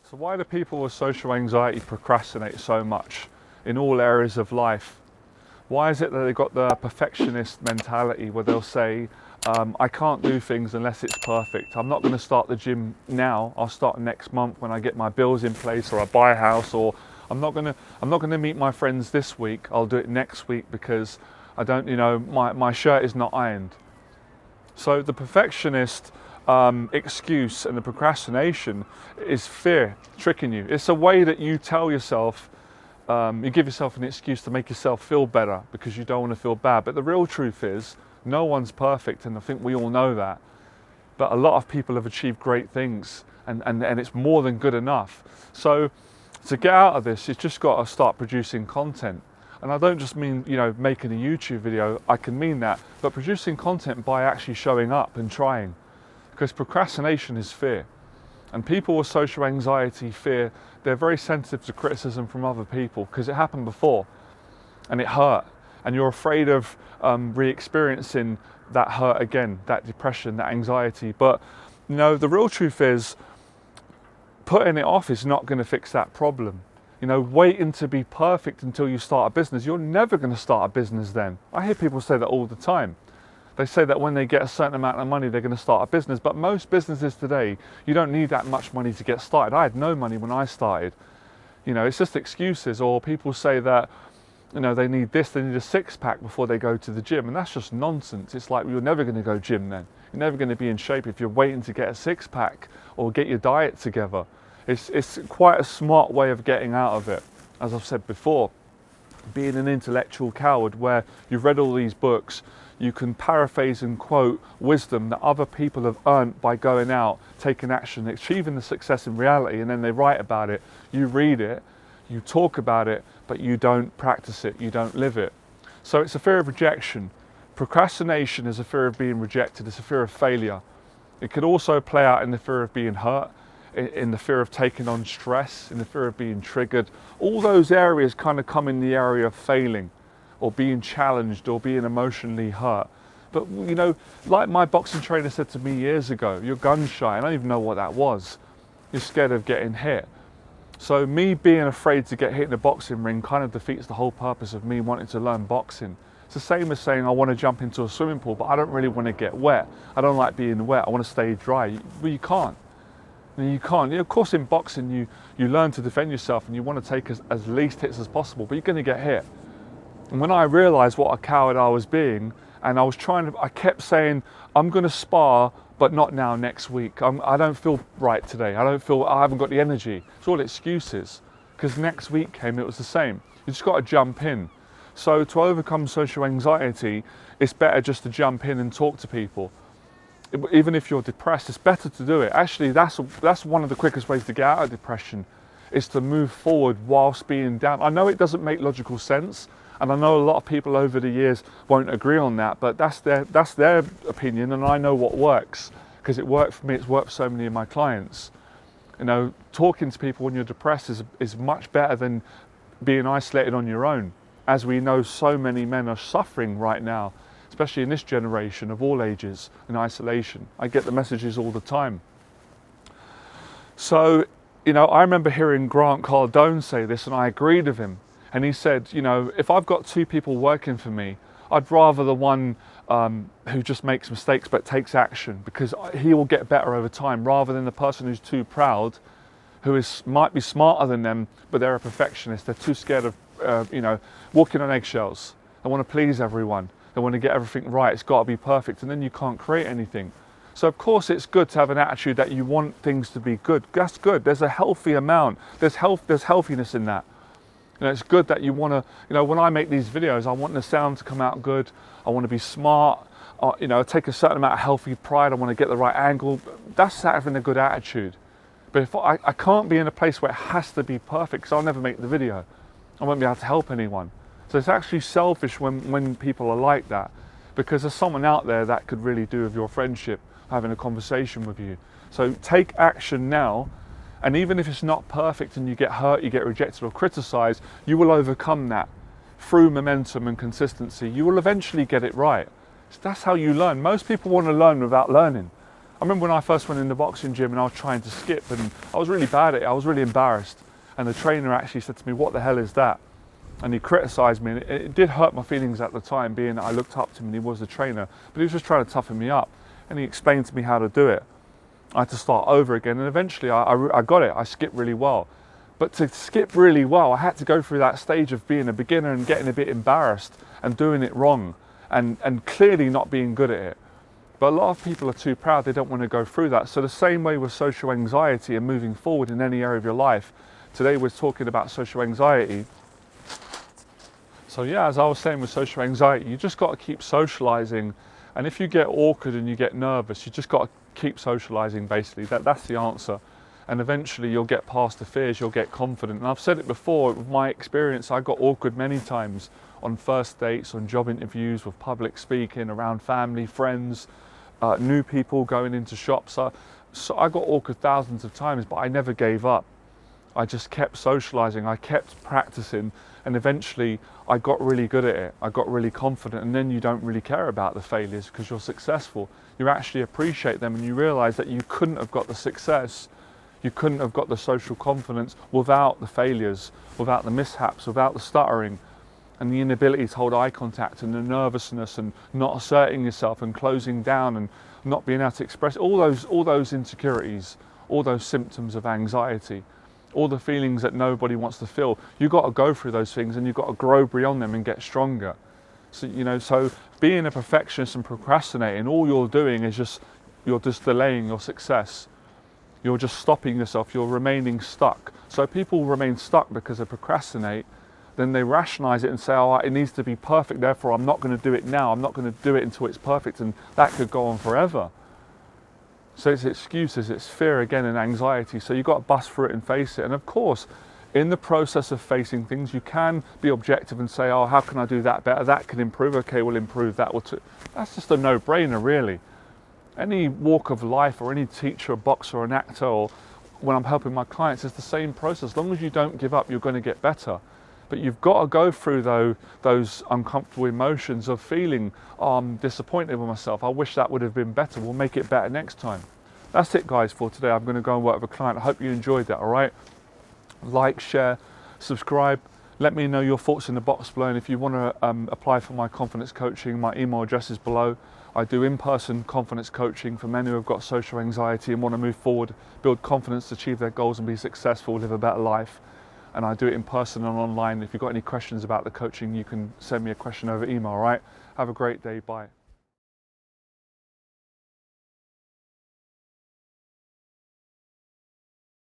So why do people with social anxiety procrastinate so much in all areas of life? Why is it that they've got the perfectionist mentality where they'll say, I can't do things unless it's perfect. I'm not going to start the gym now. I'll start next month when I get my bills in place, or I buy a house, or I'm not going to meet my friends this week. I'll do it next week because I don't, my shirt is not ironed. So the perfectionist excuse and the procrastination is fear tricking you. It's a way that you tell yourself, you give yourself an excuse to make yourself feel better because you don't want to feel bad. But the real truth is, no one's perfect, and I think we all know that. But a lot of people have achieved great things, and it's more than good enough. So to get out of this, you've just got to start producing content. And I don't just mean, making a YouTube video, I can mean that, but producing content by actually showing up and trying. Because procrastination is fear. And people with social anxiety, fear, they're very sensitive to criticism from other people because it happened before and it hurt. And you're afraid of re-experiencing that hurt again, that depression, that anxiety. But, the real truth is, putting it off is not going to fix that problem. Waiting to be perfect until you start a business, you're never going to start a business then. I hear people say that all the time. They say that when they get a certain amount of money, they're going to start a business. But most businesses today, you don't need that much money to get started. I had no money when I started. It's just excuses. Or people say that, they need this, they need a six-pack before they go to the gym. And that's just nonsense. It's like, you're never going to go gym then. You're never going to be in shape if you're waiting to get a six-pack or get your diet together. It's quite a smart way of getting out of it. As I've said before, being an intellectual coward where you've read all these books, you can paraphrase and quote wisdom that other people have earned by going out, taking action, achieving the success in reality, and then they write about it. You read it, you talk about it, but you don't practice it, you don't live it. So it's a fear of rejection. Procrastination is a fear of being rejected, it's a fear of failure. It could also play out in the fear of being hurt, in the fear of taking on stress, in the fear of being triggered. All those areas kind of come in the area of failing, or being challenged, or being emotionally hurt. But like my boxing trainer said to me years ago, you're gun shy. I don't even know what that was. You're scared of getting hit. So me being afraid to get hit in a boxing ring kind of defeats the whole purpose of me wanting to learn boxing. It's the same as saying I want to jump into a swimming pool, but I don't really want to get wet. I don't like being wet. I want to stay dry. Well, you can't. You can't. Of course, in boxing, you learn to defend yourself and you want to take as least hits as possible, but you're going to get hit. And when I realized what a coward I was being, and I kept saying, I'm going to spar, but not now, next week. I don't feel right today. I haven't got the energy. It's all excuses. Because next week came, it was the same. You just got to jump in. So to overcome social anxiety, it's better just to jump in and talk to people. Even if you're depressed, it's better to do it. Actually, that's one of the quickest ways to get out of depression, is to move forward whilst being down. I know it doesn't make logical sense, and I know a lot of people over the years won't agree on that, but that's their opinion, and I know what works, because it worked for me, it's worked for so many of my clients. Talking to people when you're depressed is much better than being isolated on your own. As we know, so many men are suffering right now, especially in this generation of all ages, in isolation. I get the messages all the time. So, I remember hearing Grant Cardone say this, and I agreed with him. And he said, if I've got two people working for me, I'd rather the one who just makes mistakes but takes action, because he will get better over time, rather than the person who's too proud, who might be smarter than them, but they're a perfectionist. They're too scared of, walking on eggshells. They want to please everyone. They want to get everything right. It's got to be perfect, and then you can't create anything. So of course it's good to have an attitude that you want things to be good. That's good. There's a healthy amount. There's healthiness in that. It's good that you want to, when I make these videos, I want the sound to come out good. I want to be smart. Take a certain amount of healthy pride. I want to get the right angle. That's having a good attitude. But if I can't be in a place where it has to be perfect, because I'll never make the video. I won't be able to help anyone. So it's actually selfish when people are like that, because there's someone out there that could really do with your friendship, having a conversation with you. So take action now. And even if it's not perfect and you get hurt, you get rejected or criticized, you will overcome that through momentum and consistency. You will eventually get it right. So that's how you learn. Most people want to learn without learning. I remember when I first went in the boxing gym and I was trying to skip and I was really bad at it, I was really embarrassed. And the trainer actually said to me, "What the hell is that?" And he criticised me, and it did hurt my feelings at the time, being that I looked up to him and he was the trainer, but he was just trying to toughen me up. And he explained to me how to do it. I had to start over again, and eventually I got it. I skipped really well. But to skip really well, I had to go through that stage of being a beginner and getting a bit embarrassed and doing it wrong and clearly not being good at it. But a lot of people are too proud, they don't want to go through that. So the same way with social anxiety and moving forward in any area of your life, today we're talking about social anxiety. So yeah, as I was saying with social anxiety, you just got to keep socializing. And if you get awkward and you get nervous, you just got to keep socializing basically. That's the answer. And eventually you'll get past the fears, you'll get confident. And I've said it before, with my experience, I got awkward many times on first dates, on job interviews, with public speaking, around family, friends, new people going into shops. So I got awkward thousands of times, but I never gave up. I just kept socializing, I kept practicing, and eventually I got really good at it. I got really confident, and then you don't really care about the failures because you're successful. You actually appreciate them, and you realize that you couldn't have got the success, you couldn't have got the social confidence without the failures, without the mishaps, without the stuttering, and the inability to hold eye contact, and the nervousness, and not asserting yourself, and closing down, and not being able to express all those insecurities, all those symptoms of anxiety, all the feelings that nobody wants to feel. You've got to go through those things, and you've got to grow beyond them and get stronger. So being a perfectionist and procrastinating, all you're doing is you're just delaying your success. You're just stopping yourself, you're remaining stuck. So people remain stuck because they procrastinate, then they rationalize it and say, "Oh, it needs to be perfect, therefore I'm not going to do it now, I'm not going to do it until it's perfect," and that could go on forever. So it's excuses, it's fear again, and anxiety. So you've got to bust through it and face it. And of course, in the process of facing things, you can be objective and say, "Oh, how can I do that better? That can improve. Okay, we'll improve that." That's just a no-brainer, really. Any walk of life, or any teacher, a boxer, or an actor, or when I'm helping my clients, it's the same process. As long as you don't give up, you're going to get better. But you've got to go through those uncomfortable emotions of feeling, "Oh, I'm disappointed with myself. I wish that would have been better. We'll make it better next time." That's it, guys, for today. I'm going to go and work with a client. I hope you enjoyed that, all right? Like, share, subscribe. Let me know your thoughts in the box below. And if you want to apply for my confidence coaching, my email address is below. I do in-person confidence coaching for men who have got social anxiety and want to move forward, build confidence, achieve their goals and be successful, live a better life. And I do it in person and online. If you've got any questions about the coaching, you can send me a question over email, all right? Have a great day. Bye.